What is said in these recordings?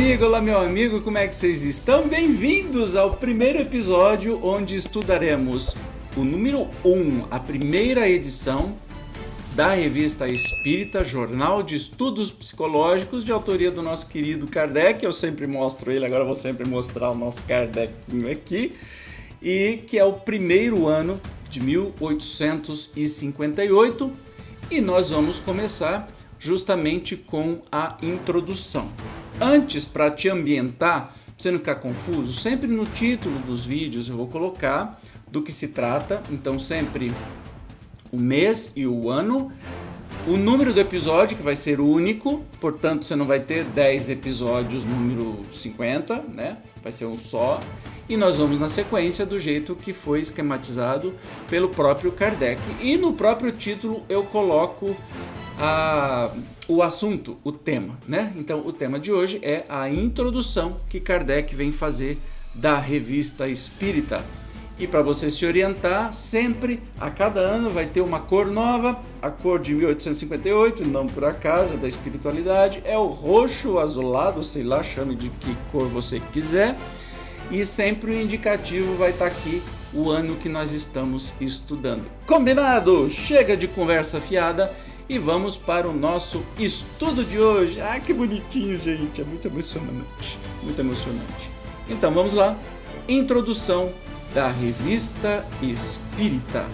amiga, olá meu amigo, como é que vocês estão? Bem-vindos ao primeiro episódio onde estudaremos o número 1, a primeira edição da Revista Espírita, Jornal de Estudos Psicológicos, de autoria do nosso querido Kardec. Eu sempre mostro ele, agora eu vou sempre mostrar o nosso Kardecinho aqui, e que é o primeiro ano de 1858, e nós vamos começar justamente com a introdução. Antes, para te ambientar, pra você não ficar confuso, sempre no título dos vídeos eu vou colocar do que se trata, então sempre o mês e o ano, o número do episódio, que vai ser único, portanto você não vai ter 10 episódios número 50, né? Vai ser um só, e nós vamos na sequência do jeito que foi esquematizado pelo próprio Kardec. E no próprio título eu coloco o assunto, o tema, né? Então o tema de hoje é a introdução que Kardec vem fazer da Revista Espírita. E para você se orientar, sempre, a cada ano vai ter uma cor nova. A cor de 1858, não por acaso, é da espiritualidade, é o roxo azulado, sei lá, chame de que cor você quiser. E sempre o indicativo vai estar aqui, o ano que nós estamos estudando. Combinado? Chega de conversa fiada e vamos para o nosso estudo de hoje. Ah, que bonitinho, gente, é muito emocionante, muito emocionante. Então vamos lá, introdução da Revista Espírita.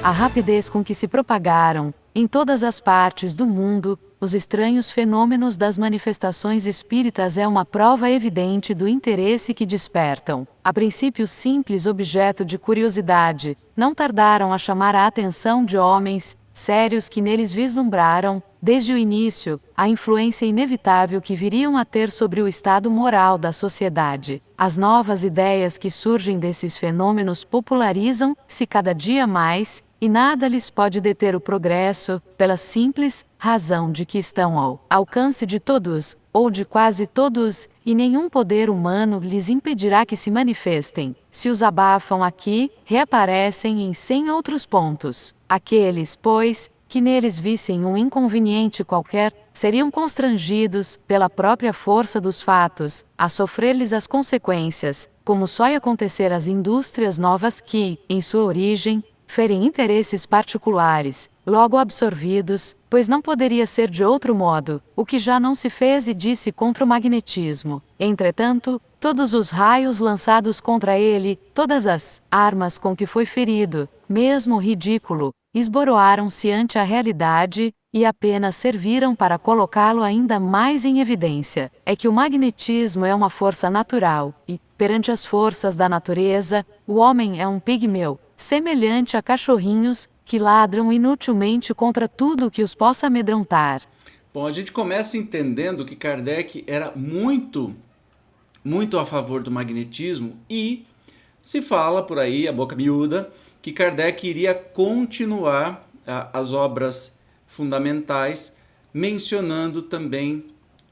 A rapidez com que se propagaram, em todas as partes do mundo, os estranhos fenômenos das manifestações espíritas é uma prova evidente do interesse que despertam. A princípio simples objeto de curiosidade, não tardaram a chamar a atenção de homens sérios que neles vislumbraram, desde o início, a influência inevitável que viriam a ter sobre o estado moral da sociedade. As novas ideias que surgem desses fenômenos popularizam-se cada dia mais, e nada lhes pode deter o progresso, pela simples razão de que estão ao alcance de todos, ou de quase todos, e nenhum poder humano lhes impedirá que se manifestem. Se os abafam aqui, reaparecem em 100 outros pontos. Aqueles, pois, que neles vissem um inconveniente qualquer, seriam constrangidos, pela própria força dos fatos, a sofrer-lhes as consequências, como só ia acontecer às indústrias novas que, em sua origem, ferem interesses particulares, logo absorvidos, pois não poderia ser de outro modo, o que já não se fez e disse contra o magnetismo. Entretanto, todos os raios lançados contra ele, todas as armas com que foi ferido, mesmo o ridículo, esboroaram-se ante a realidade, e apenas serviram para colocá-lo ainda mais em evidência. É que o magnetismo é uma força natural, e, perante as forças da natureza, o homem é um pigmeu, semelhante a cachorrinhos, que ladram inutilmente contra tudo que os possa amedrontar. Bom, a gente começa entendendo que Kardec era muito a favor do magnetismo, e se fala por aí, a boca miúda, que Kardec iria continuar as obras fundamentais, mencionando também,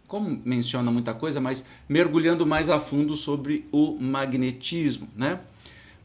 como menciona muita coisa, mas mergulhando mais a fundo sobre o magnetismo, né?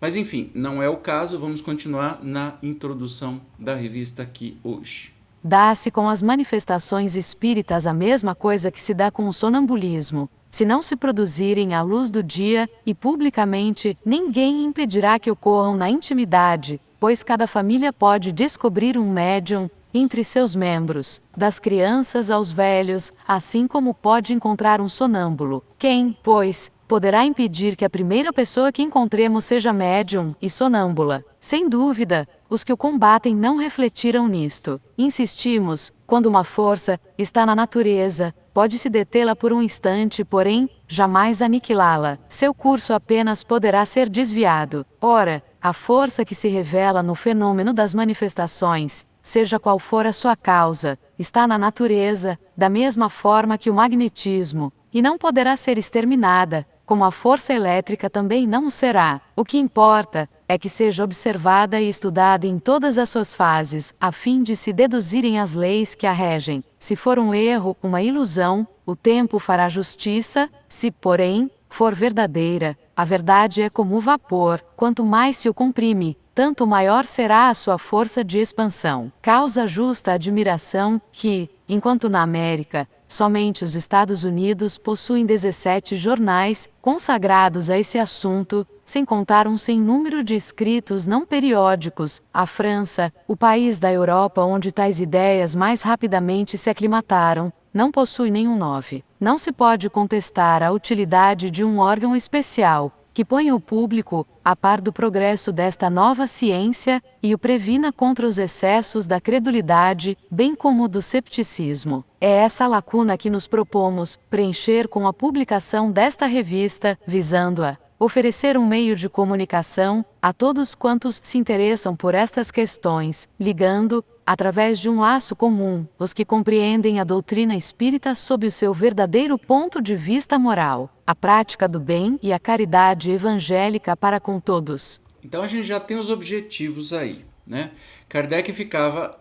Mas enfim, não é o caso, vamos continuar na introdução da revista aqui hoje. Dá-se com as manifestações espíritas a mesma coisa que se dá com o sonambulismo. Se não se produzirem à luz do dia, e publicamente, ninguém impedirá que ocorram na intimidade, pois cada família pode descobrir um médium entre seus membros, das crianças aos velhos, assim como pode encontrar um sonâmbulo. Quem, pois, poderá impedir que a primeira pessoa que encontremos seja médium e sonâmbula? Sem dúvida, os que o combatem não refletiram nisto. Insistimos, quando uma força está na natureza, pode-se detê-la por um instante, porém, jamais aniquilá-la. Seu curso apenas poderá ser desviado. Ora, a força que se revela no fenômeno das manifestações, seja qual for a sua causa, está na natureza, da mesma forma que o magnetismo, e não poderá ser exterminada, como a força elétrica também não o será. O que importa é que seja observada e estudada em todas as suas fases, a fim de se deduzirem as leis que a regem. Se for um erro, uma ilusão, o tempo fará justiça. Se, porém, for verdadeira, a verdade é como o vapor, quanto mais se o comprime, tanto maior será a sua força de expansão. Causa justa admiração que, enquanto na América, somente os Estados Unidos possuem 17 jornais consagrados a esse assunto, sem contar um sem número de escritos não periódicos. A França, o país da Europa onde tais ideias mais rapidamente se aclimataram, não possui nenhum 9. Não se pode contestar a utilidade de um órgão especial, que ponha o público a par do progresso desta nova ciência e o previna contra os excessos da credulidade, bem como do cepticismo. É essa lacuna que nos propomos preencher com a publicação desta revista, visando-a oferecer um meio de comunicação a todos quantos se interessam por estas questões, ligando, através de um laço comum, os que compreendem a doutrina espírita sob o seu verdadeiro ponto de vista moral, a prática do bem e a caridade evangélica para com todos. Então a gente já tem os objetivos aí, né? Kardec ficava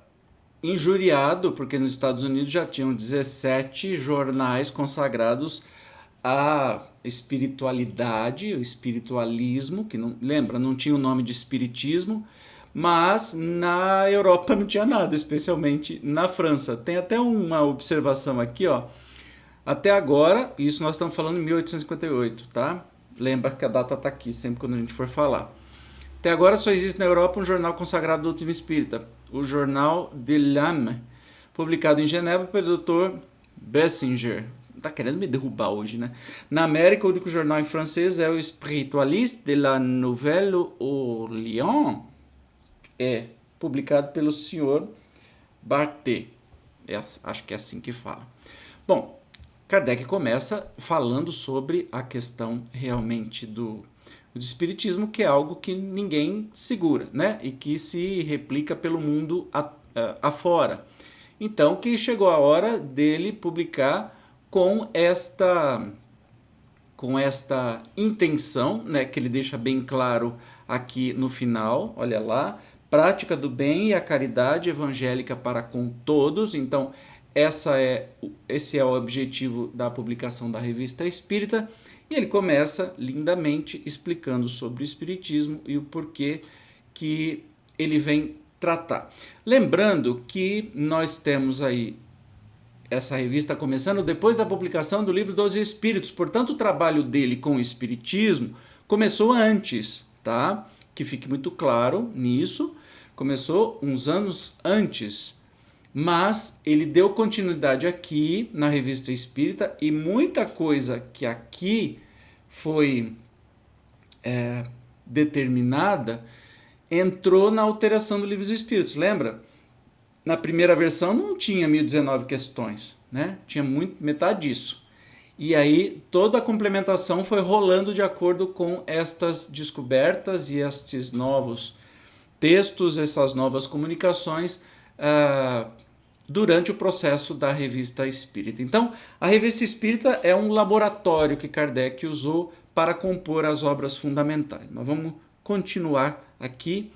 injuriado porque nos Estados Unidos já tinham 17 jornais consagrados à espiritualidade, o espiritualismo, que não, lembra, não tinha o nome de espiritismo, mas na Europa não tinha nada, especialmente na França. Tem até uma observação aqui, ó. Até agora, isso nós estamos falando em 1858, tá? Lembra que a data está aqui, sempre quando a gente for falar. Até agora só existe na Europa um jornal consagrado à doutrina espírita, o Jornal de l'Âme, publicado em Genebra pelo Dr. Bessinger. Tá querendo me derrubar hoje, né? Na América, o único jornal em francês é o Spiritualiste de la Nouvelle Orléans, publicado pelo Sr. Barthé. Acho que é assim que fala. Bom, Kardec começa falando sobre a questão realmente do espiritismo, que é algo que ninguém segura, né? E que se replica pelo mundo afora. Então, que chegou a hora dele publicar com esta intenção, né, que ele deixa bem claro aqui no final, olha lá, prática do bem e a caridade evangélica para com todos. Então, esse é o objetivo da publicação da Revista Espírita, e ele começa lindamente explicando sobre o espiritismo e o porquê que ele vem tratar. Lembrando que nós temos aí essa revista começando depois da publicação do Livro dos Espíritos, portanto o trabalho dele com o espiritismo começou antes, tá? Que fique muito claro nisso, começou uns anos antes, mas ele deu continuidade aqui na Revista Espírita e muita coisa que aqui foi determinada entrou na alteração do Livro dos Espíritos, lembra? Na primeira versão não tinha 1019 questões, né? Tinha metade disso. E aí toda a complementação foi rolando de acordo com estas descobertas e estes novos textos, essas novas comunicações durante o processo da Revista Espírita. Então, a Revista Espírita é um laboratório que Kardec usou para compor as obras fundamentais. Nós vamos continuar aqui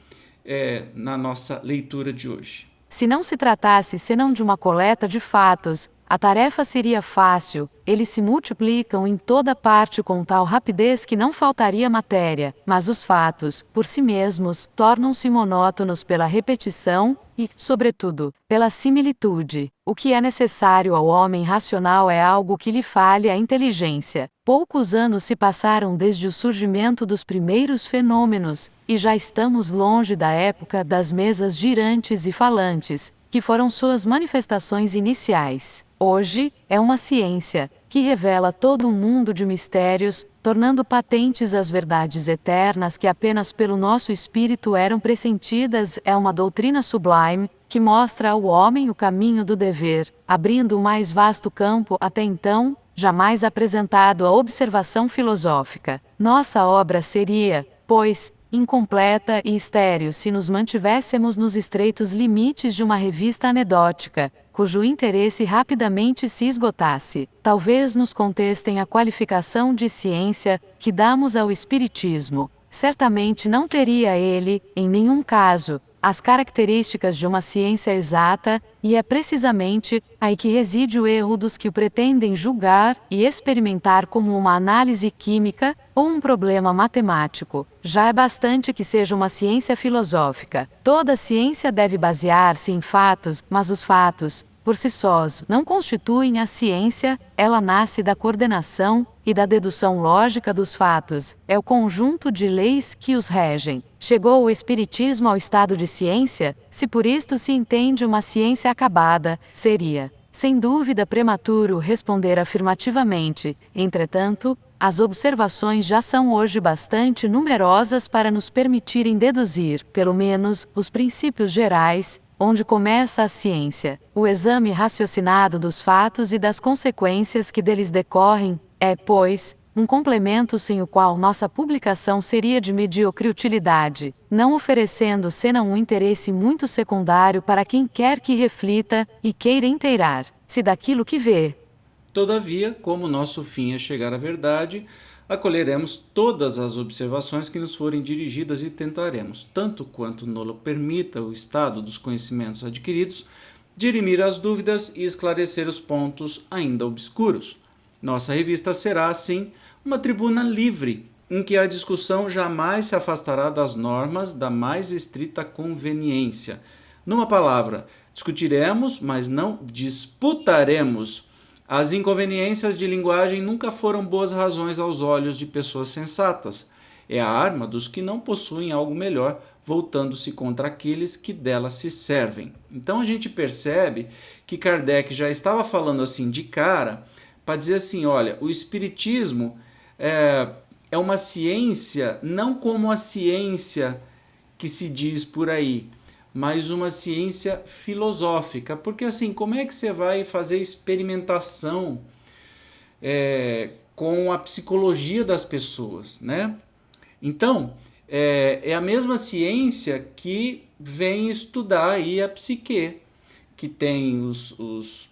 na nossa leitura de hoje. Se não se tratasse senão de uma coleta de fatos, a tarefa seria fácil. Eles se multiplicam em toda parte com tal rapidez que não faltaria matéria, mas os fatos, por si mesmos, tornam-se monótonos pela repetição e, sobretudo, pela similitude. O que é necessário ao homem racional é algo que lhe fale a inteligência. Poucos anos se passaram desde o surgimento dos primeiros fenômenos, e já estamos longe da época das mesas girantes e falantes, que foram suas manifestações iniciais. Hoje, é uma ciência que revela todo um mundo de mistérios, tornando patentes as verdades eternas que apenas pelo nosso espírito eram pressentidas. É uma doutrina sublime, que mostra ao homem o caminho do dever, abrindo o mais vasto campo até então jamais apresentado à observação filosófica. Nossa obra seria, pois, incompleta e estéril se nos mantivéssemos nos estreitos limites de uma revista anedótica, cujo interesse rapidamente se esgotasse. Talvez nos contestem a qualificação de ciência que damos ao espiritismo. Certamente não teria ele, em nenhum caso, as características de uma ciência exata, e é precisamente aí que reside o erro dos que o pretendem julgar e experimentar como uma análise química ou um problema matemático. Já é bastante que seja uma ciência filosófica. Toda ciência deve basear-se em fatos, mas os fatos, por si sós, não constituem a ciência, ela nasce da coordenação e da dedução lógica dos fatos, é o conjunto de leis que os regem. Chegou o Espiritismo ao estado de ciência? Se por isto se entende uma ciência acabada, seria, sem dúvida, prematuro responder afirmativamente. Entretanto, as observações já são hoje bastante numerosas para nos permitirem deduzir, pelo menos, os princípios gerais, onde começa a ciência. O exame raciocinado dos fatos e das consequências que deles decorrem é, pois, um complemento sem o qual nossa publicação seria de medíocre utilidade, não oferecendo senão um interesse muito secundário para quem quer que reflita e queira inteirar-se daquilo que vê. Todavia, como nosso fim é chegar à verdade, acolheremos todas as observações que nos forem dirigidas e tentaremos, tanto quanto nos permita o estado dos conhecimentos adquiridos, dirimir as dúvidas e esclarecer os pontos ainda obscuros. Nossa revista será, assim, uma tribuna livre, em que a discussão jamais se afastará das normas da mais estrita conveniência. Numa palavra, discutiremos, mas não disputaremos. As inconveniências de linguagem nunca foram boas razões aos olhos de pessoas sensatas. É a arma dos que não possuem algo melhor, voltando-se contra aqueles que dela se servem. Então a gente percebe que Kardec já estava falando assim de cara, para dizer assim, olha, o Espiritismo é uma ciência, não como a ciência que se diz por aí, mas uma ciência filosófica. Porque assim, como é que você vai fazer experimentação com a psicologia das pessoas, né? Então, é a mesma ciência que vem estudar aí a psique, que tem os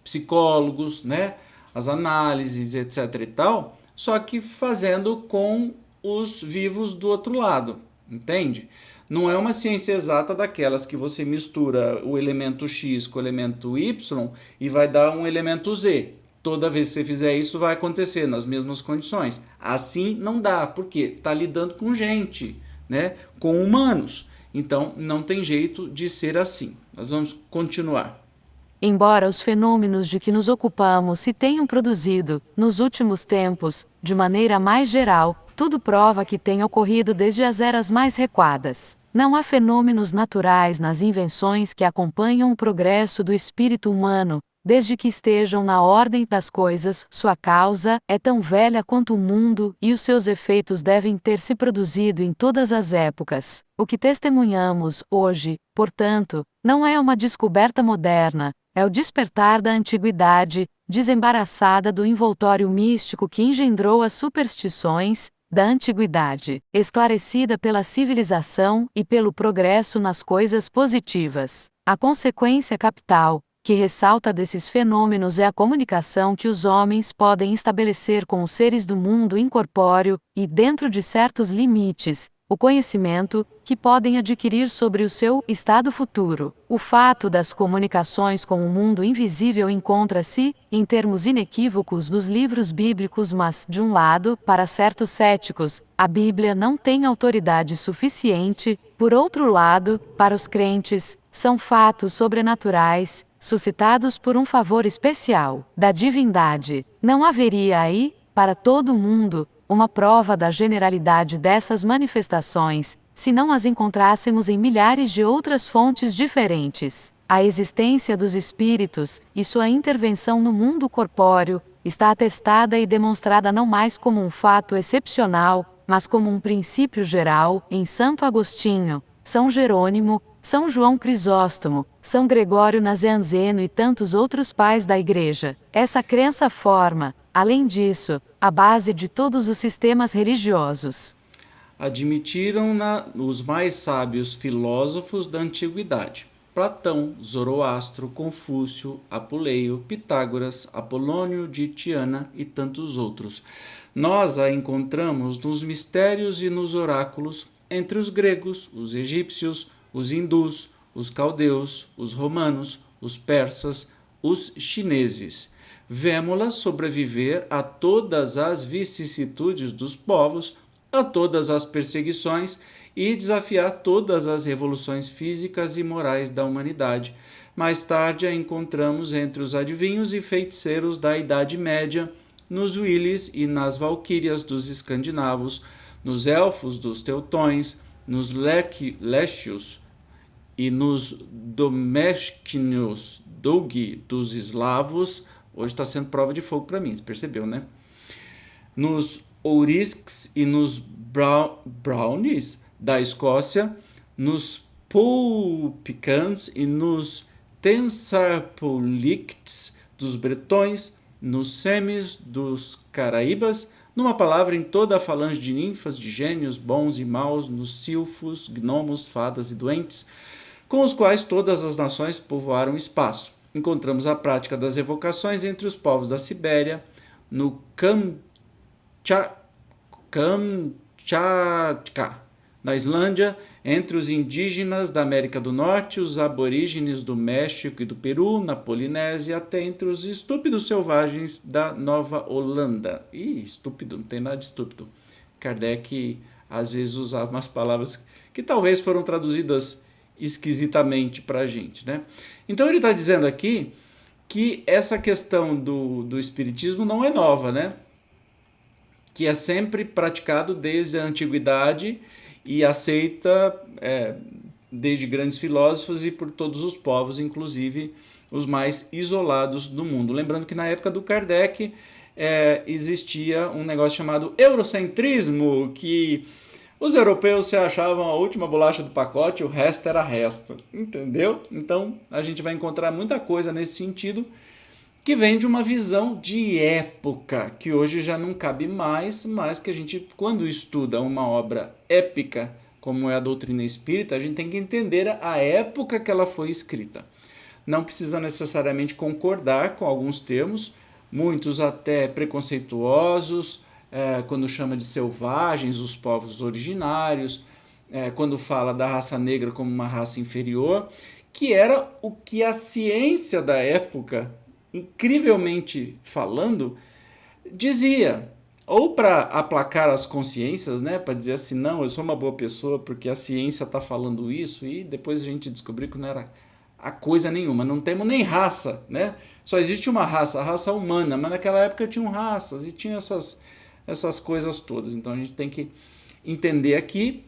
psicólogos, né? As análises, etc. e tal, só que fazendo com os vivos do outro lado, entende? Não é uma ciência exata daquelas que você mistura o elemento X com o elemento Y e vai dar um elemento Z. Toda vez que você fizer isso vai acontecer nas mesmas condições. Assim não dá, porque está lidando com gente, né? Com humanos. Então não tem jeito de ser assim. Nós vamos continuar. Embora os fenômenos de que nos ocupamos se tenham produzido, nos últimos tempos, de maneira mais geral, tudo prova que tem ocorrido desde as eras mais recuadas. Não há fenômenos naturais nas invenções que acompanham o progresso do espírito humano, desde que estejam na ordem das coisas, sua causa é tão velha quanto o mundo e os seus efeitos devem ter se produzido em todas as épocas. O que testemunhamos hoje, portanto, não é uma descoberta moderna, é o despertar da antiguidade, desembaraçada do envoltório místico que engendrou as superstições da antiguidade, esclarecida pela civilização e pelo progresso nas coisas positivas. A consequência capital que ressalta desses fenômenos é a comunicação que os homens podem estabelecer com os seres do mundo incorpóreo e, dentro de certos limites, o conhecimento que podem adquirir sobre o seu estado futuro. O fato das comunicações com o mundo invisível encontra-se, em termos inequívocos, nos livros bíblicos, mas, de um lado, para certos céticos, a Bíblia não tem autoridade suficiente, por outro lado, para os crentes, são fatos sobrenaturais, suscitados por um favor especial da divindade. Não haveria aí, para todo o mundo, uma prova da generalidade dessas manifestações, se não as encontrássemos em milhares de outras fontes diferentes. A existência dos espíritos e sua intervenção no mundo corpóreo está atestada e demonstrada não mais como um fato excepcional, mas como um princípio geral, em Santo Agostinho, São Jerônimo, São João Crisóstomo, São Gregório Nazianzeno e tantos outros pais da Igreja. Essa crença forma, além disso, a base de todos os sistemas religiosos. Admitiram-na os mais sábios filósofos da antiguidade: Platão, Zoroastro, Confúcio, Apuleio, Pitágoras, Apolônio de Tiana e tantos outros. Nós a encontramos nos mistérios e nos oráculos entre os gregos, os egípcios, os hindus, os caldeus, os romanos, os persas, os chineses. Vemo-la sobreviver a todas as vicissitudes dos povos, a todas as perseguições e desafiar todas as revoluções físicas e morais da humanidade. Mais tarde a encontramos entre os adivinhos e feiticeiros da Idade Média, nos Wilis e nas Valquírias dos escandinavos, nos elfos dos teutões, nos Leshios e nos Domesquinios Dogi dos eslavos. Hoje está sendo prova de fogo para mim, você percebeu, né? Nos Ourisks e nos Brownies da Escócia, nos Poupicans e nos Tensarpolicts dos bretões, nos Semis dos Caraíbas, numa palavra, em toda a falange de ninfas, de gênios, bons e maus, nos silfos, gnomos, fadas e doentes, com os quais todas as nações povoaram o espaço. Encontramos a prática das evocações entre os povos da Sibéria, no Kamchatka, na Islândia, entre os indígenas da América do Norte, os aborígenes do México e do Peru, na Polinésia, até entre os estúpidos selvagens da Nova Holanda. Ih, estúpido, não tem nada de estúpido. Kardec às vezes usava umas palavras que talvez foram traduzidas esquisitamente para a gente, né? Então ele está dizendo aqui que essa questão do espiritismo não é nova, né? Que é sempre praticado desde a antiguidade e aceita desde grandes filósofos e por todos os povos, inclusive os mais isolados do mundo. Lembrando que na época do Kardec existia um negócio chamado eurocentrismo, que os europeus se achavam a última bolacha do pacote, o resto era resto, entendeu? Então a gente vai encontrar muita coisa nesse sentido, que vem de uma visão de época, que hoje já não cabe mais, mas que a gente, quando estuda uma obra épica, como é a doutrina espírita, a gente tem que entender a época que ela foi escrita. Não precisa necessariamente concordar com alguns termos, muitos até preconceituosos, quando chama de selvagens os povos originários, quando fala da raça negra como uma raça inferior, que era o que a ciência da época, incrivelmente falando, dizia, ou para aplacar as consciências, né, para dizer assim, não, eu sou uma boa pessoa porque a ciência está falando isso, e depois a gente descobriu que não era a coisa nenhuma, não temos nem raça, né? Só existe uma raça, a raça humana, mas naquela época tinham raças e tinha essas coisas todas. Então a gente tem que entender aqui,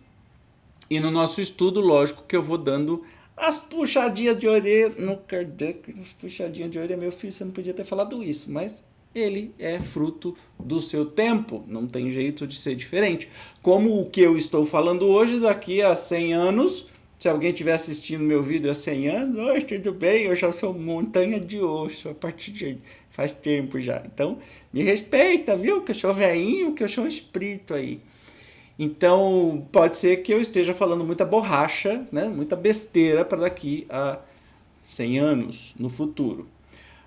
e no nosso estudo, lógico que eu vou dando as puxadinhas de orelha no Kardec, as puxadinhas de orelha, meu filho, você não podia ter falado isso, mas ele é fruto do seu tempo, não tem jeito de ser diferente. Como o que eu estou falando hoje, daqui a 100 anos, se alguém estiver assistindo meu vídeo há 100 anos, oi, tudo bem, eu já sou montanha de osso, a partir de faz tempo já. Então, me respeita, viu, que eu sou velhinho, que eu sou um espírito aí. Então, pode ser que eu esteja falando muita borracha, né? Muita besteira para daqui a 100 anos no futuro.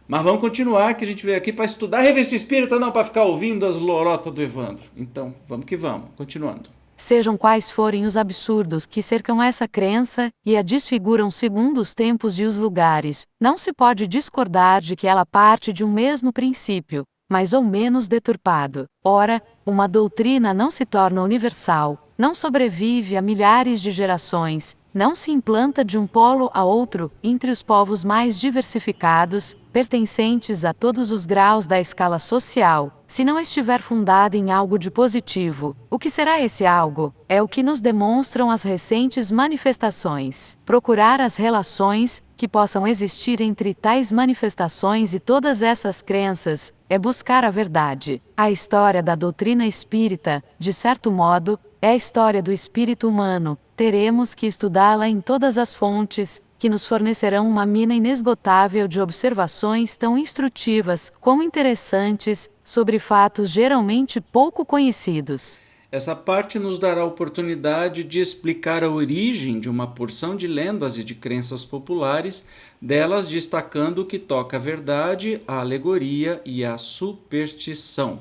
Mas vamos continuar, que a gente veio aqui para estudar a Revista Espírita, não para ficar ouvindo as lorotas do Evandro. Então, vamos que vamos, continuando. Sejam quais forem os absurdos que cercam essa crença e a desfiguram segundo os tempos e os lugares, não se pode discordar de que ela parte de um mesmo princípio, mais ou menos deturpado. Ora, uma doutrina não se torna universal, não sobrevive a milhares de gerações, não se implanta de um polo a outro, entre os povos mais diversificados, pertencentes a todos os graus da escala social, se não estiver fundada em algo de positivo. O que será esse algo? É o que nos demonstram as recentes manifestações. Procurar as relações que possam existir entre tais manifestações e todas essas crenças é buscar a verdade. A história da doutrina espírita, de certo modo, é a história do espírito humano. Teremos que estudá-la em todas as fontes, que nos fornecerão uma mina inesgotável de observações tão instrutivas como interessantes, sobre fatos geralmente pouco conhecidos. Essa parte nos dará a oportunidade de explicar a origem de uma porção de lendas e de crenças populares, delas destacando o que toca a verdade, a alegoria e a superstição.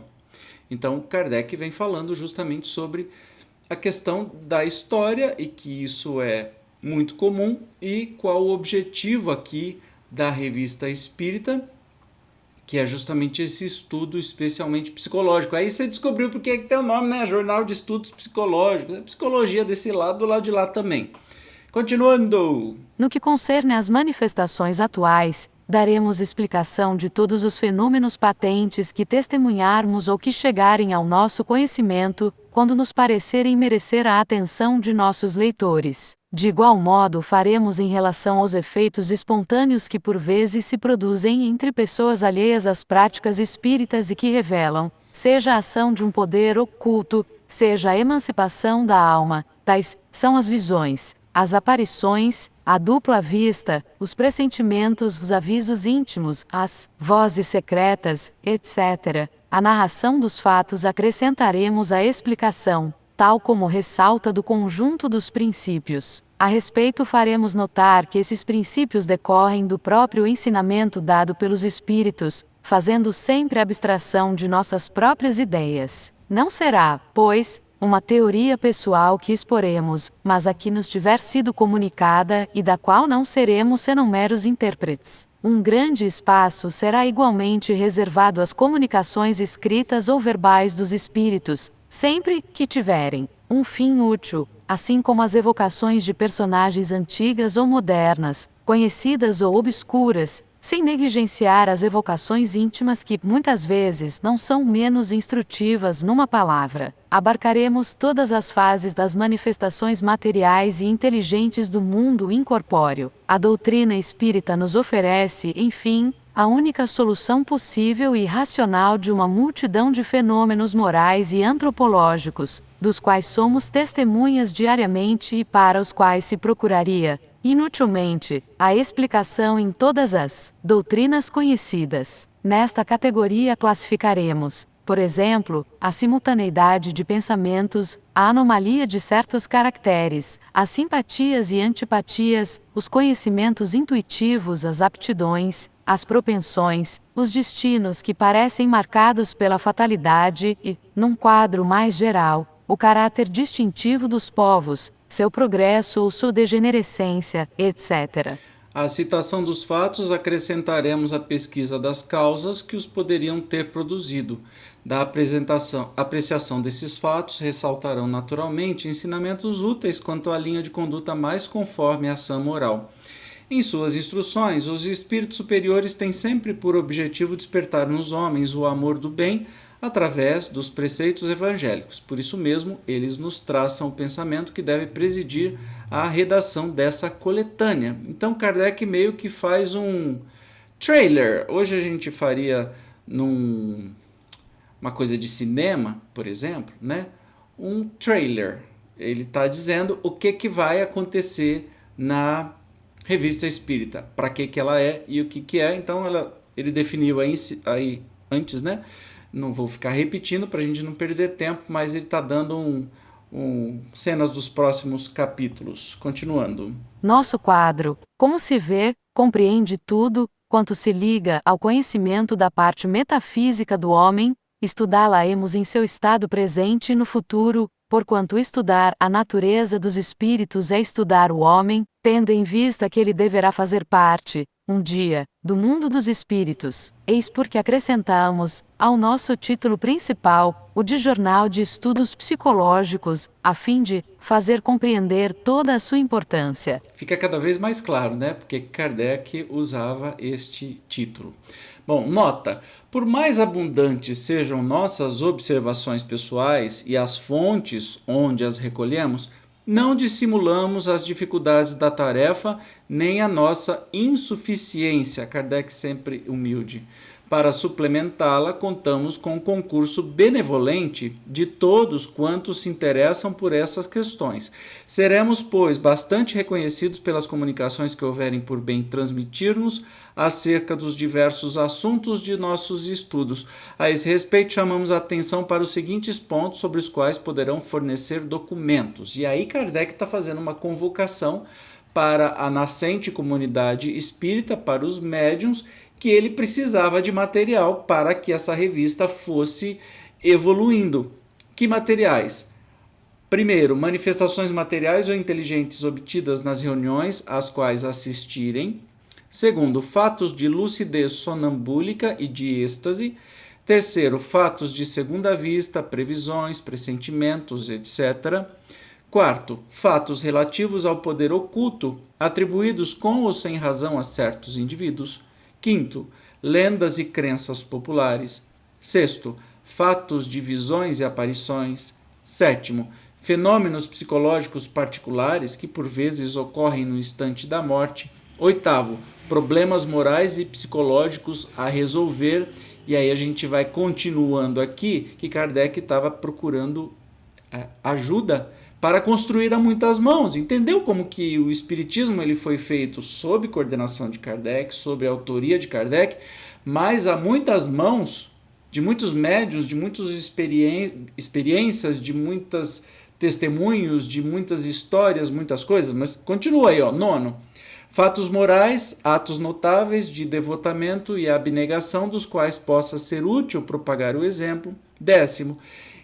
Então, Kardec vem falando justamente sobre a questão da história e que isso é muito comum e qual o objetivo aqui da Revista Espírita, que é justamente esse estudo especialmente psicológico. Aí você descobriu porque tem o nome, né? Jornal de Estudos Psicológicos. Psicologia desse lado, do lado de lá também. Continuando. No que concerne às manifestações atuais, daremos explicação de todos os fenômenos patentes que testemunharmos ou que chegarem ao nosso conhecimento, quando nos parecerem merecer a atenção de nossos leitores. De igual modo faremos em relação aos efeitos espontâneos que por vezes se produzem entre pessoas alheias às práticas espíritas e que revelam, seja a ação de um poder oculto, seja a emancipação da alma. Tais são as visões, as aparições, a dupla vista, os pressentimentos, os avisos íntimos, as vozes secretas, etc. A narração dos fatos acrescentaremos a explicação, tal como ressalta do conjunto dos princípios. A respeito faremos notar que esses princípios decorrem do próprio ensinamento dado pelos Espíritos, fazendo sempre abstração de nossas próprias ideias. Não será, pois, uma teoria pessoal que exporemos, mas a que nos tiver sido comunicada e da qual não seremos senão meros intérpretes. Um grande espaço será igualmente reservado às comunicações escritas ou verbais dos espíritos, sempre que tiverem um fim útil, assim como as evocações de personagens antigas ou modernas, conhecidas ou obscuras, sem negligenciar as evocações íntimas que, muitas vezes, não são menos instrutivas numa palavra. Abarcaremos todas as fases das manifestações materiais e inteligentes do mundo incorpóreo. A doutrina espírita nos oferece, enfim, a única solução possível e racional de uma multidão de fenômenos morais e antropológicos, dos quais somos testemunhas diariamente e para os quais se procuraria, inutilmente, a explicação em todas as doutrinas conhecidas. Nesta categoria classificaremos, por exemplo, a simultaneidade de pensamentos, a anomalia de certos caracteres, as simpatias e antipatias, os conhecimentos intuitivos, as aptidões, as propensões, os destinos que parecem marcados pela fatalidade e, num quadro mais geral, o caráter distintivo dos povos, seu progresso ou sua degenerescência, etc. À citação dos fatos, acrescentaremos a pesquisa das causas que os poderiam ter produzido. Da apreciação desses fatos, ressaltarão naturalmente ensinamentos úteis quanto à linha de conduta mais conforme à ação moral. Em suas instruções, os espíritos superiores têm sempre por objetivo despertar nos homens o amor do bem através dos preceitos evangélicos. Por isso mesmo, eles nos traçam o pensamento que deve presidir a redação dessa coletânea. Então, Kardec meio que faz um trailer. Hoje a gente faria uma coisa de cinema, por exemplo, né? Um trailer. Ele está dizendo o que vai acontecer na Revista Espírita, para que ela é e o que é. Então, ele definiu aí antes, né? Não vou ficar repetindo para a gente não perder tempo, mas ele está dando cenas dos próximos capítulos. Continuando. Nosso quadro, como se vê, compreende tudo, quanto se liga ao conhecimento da parte metafísica do homem, estudá-la-emos em seu estado presente e no futuro, porquanto estudar a natureza dos espíritos é estudar o homem, tendo em vista que ele deverá fazer parte, um dia, do mundo dos espíritos. Eis porque acrescentamos, ao nosso título principal, o de Jornal de Estudos Psicológicos, a fim de fazer compreender toda a sua importância. Fica cada vez mais claro, né? Porque Kardec usava este título. Bom, nota: por mais abundantes sejam nossas observações pessoais e as fontes onde as recolhemos, não dissimulamos as dificuldades da tarefa nem a nossa insuficiência. Kardec sempre humilde. Para suplementá-la, contamos com o concurso benevolente de todos quantos se interessam por essas questões. Seremos, pois, bastante reconhecidos pelas comunicações que houverem por bem transmitir-nos acerca dos diversos assuntos de nossos estudos. A esse respeito, chamamos a atenção para os seguintes pontos sobre os quais poderão fornecer documentos. E aí Kardec está fazendo uma convocação para a nascente comunidade espírita, para os médiuns, que ele precisava de material para que essa revista fosse evoluindo. Que materiais? Primeiro, manifestações materiais ou inteligentes obtidas nas reuniões às quais assistirem. Segundo, fatos de lucidez sonambúlica e de êxtase. Terceiro, fatos de segunda vista, previsões, pressentimentos, etc. Quarto, fatos relativos ao poder oculto, atribuídos com ou sem razão a certos indivíduos. Quinto, lendas e crenças populares. Sexto, fatos de visões e aparições. Sétimo, fenômenos psicológicos particulares que por vezes ocorrem no instante da morte. Oitavo, problemas morais e psicológicos a resolver. E aí a gente vai continuando aqui que Kardec estava procurando ajuda para construir a muitas mãos. Entendeu como que o espiritismo ele foi feito sob coordenação de Kardec, sob a autoria de Kardec, mas a muitas mãos de muitos médiuns, de muitas experiências, de muitos testemunhos, de muitas histórias, muitas coisas. Mas continua aí, ó. Nono, fatos morais, atos notáveis de devotamento e abnegação dos quais possa ser útil propagar o exemplo. Décimo,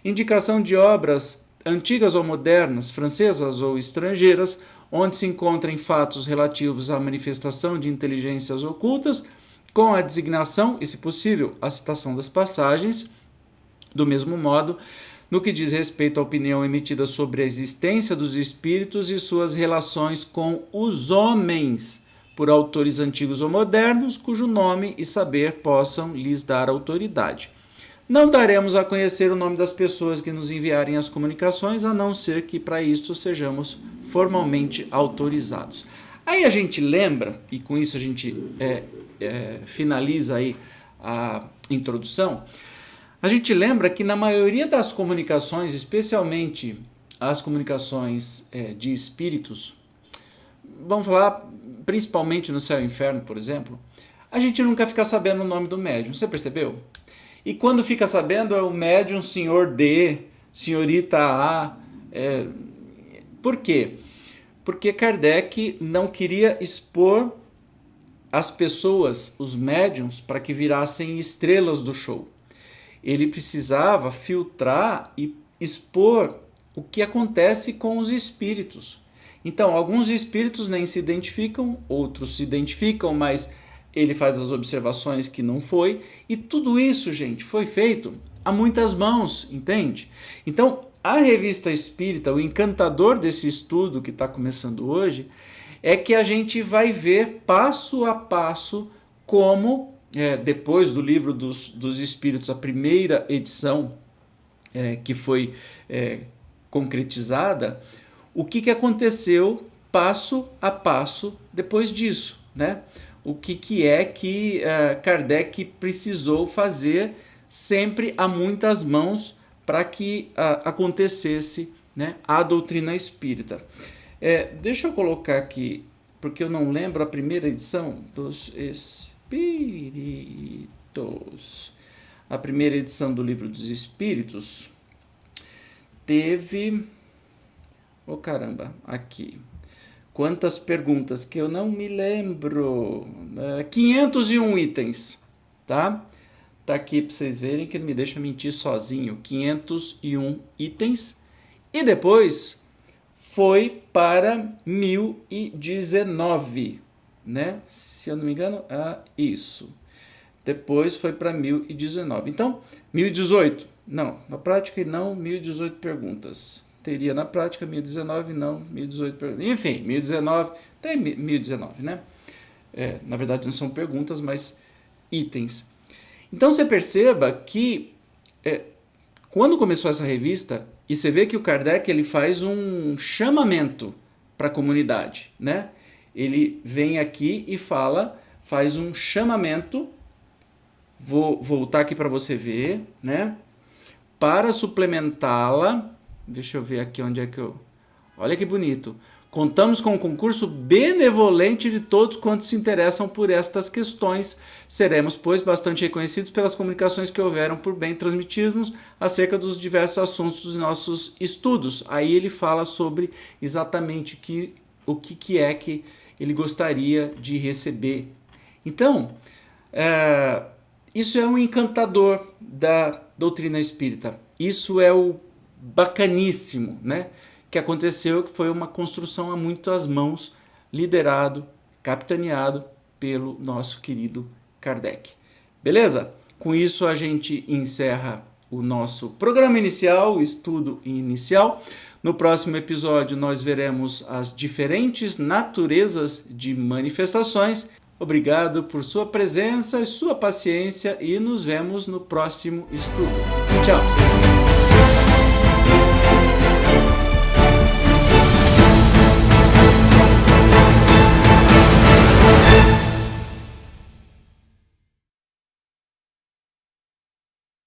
indicação de obras antigas ou modernas, francesas ou estrangeiras, onde se encontrem fatos relativos à manifestação de inteligências ocultas, com a designação e, se possível, a citação das passagens. Do mesmo modo, no que diz respeito à opinião emitida sobre a existência dos espíritos e suas relações com os homens, por autores antigos ou modernos, cujo nome e saber possam lhes dar autoridade. Não daremos a conhecer o nome das pessoas que nos enviarem as comunicações, a não ser que para isto sejamos formalmente autorizados. Aí a gente lembra, e com isso a gente finaliza aí a introdução, a gente lembra que na maioria das comunicações, especialmente as comunicações de espíritos, vamos falar principalmente no Céu e Inferno, por exemplo, a gente nunca fica sabendo o nome do médium, você percebeu? E quando fica sabendo é o médium senhor D, senhorita A. Por quê? Porque Kardec não queria expor as pessoas, os médiums, para que virassem estrelas do show. Ele precisava filtrar e expor o que acontece com os espíritos. Então, alguns espíritos nem se identificam, outros se identificam, mas ele faz as observações que não foi, e tudo isso, gente, foi feito a muitas mãos, entende? Então, a Revista Espírita, o encantador desse estudo que está começando hoje, é que a gente vai ver passo a passo como, depois do Livro dos Espíritos, a primeira edição que foi concretizada, o que aconteceu passo a passo depois disso, né? O que é que Kardec precisou fazer sempre a muitas mãos para que acontecesse, né, a doutrina espírita. Deixa eu colocar aqui, porque eu não lembro a primeira edição dos Espíritos. A primeira edição do Livro dos Espíritos teve... Oh, caramba, aqui... Quantas perguntas que eu não me lembro. 501 itens, tá? Tá aqui para vocês verem que ele me deixa mentir sozinho. 501 itens. E depois foi para 1019, né? Se eu não me engano, isso. Depois foi para 1019. Então, 1018. Não, na prática não, 1018 perguntas. Teria na prática 1019, não 1018 perguntas. Enfim, 1019, tem 1019, né? Na verdade não são perguntas, mas itens. Então você perceba que quando começou essa revista, e você vê que o Kardec ele faz um chamamento para a comunidade, né? Ele vem aqui e faz um chamamento, vou voltar aqui para você ver, né? Para suplementá-la. Deixa eu ver aqui onde é que eu... Olha que bonito. Contamos com um concurso benevolente de todos quantos se interessam por estas questões. Seremos, pois, bastante reconhecidos pelas comunicações que houveram por bem transmitirmos acerca dos diversos assuntos dos nossos estudos. Aí ele fala sobre exatamente o que é que ele gostaria de receber. Então, isso é um encantador da doutrina espírita. Isso é o bacaníssimo, né? Que aconteceu, que foi uma construção a muitas mãos, liderado, capitaneado pelo nosso querido Kardec. Beleza? Com isso a gente encerra o nosso programa inicial, o estudo inicial. No próximo episódio, nós veremos as diferentes naturezas de manifestações. Obrigado por sua presença e sua paciência e nos vemos no próximo estudo. Tchau!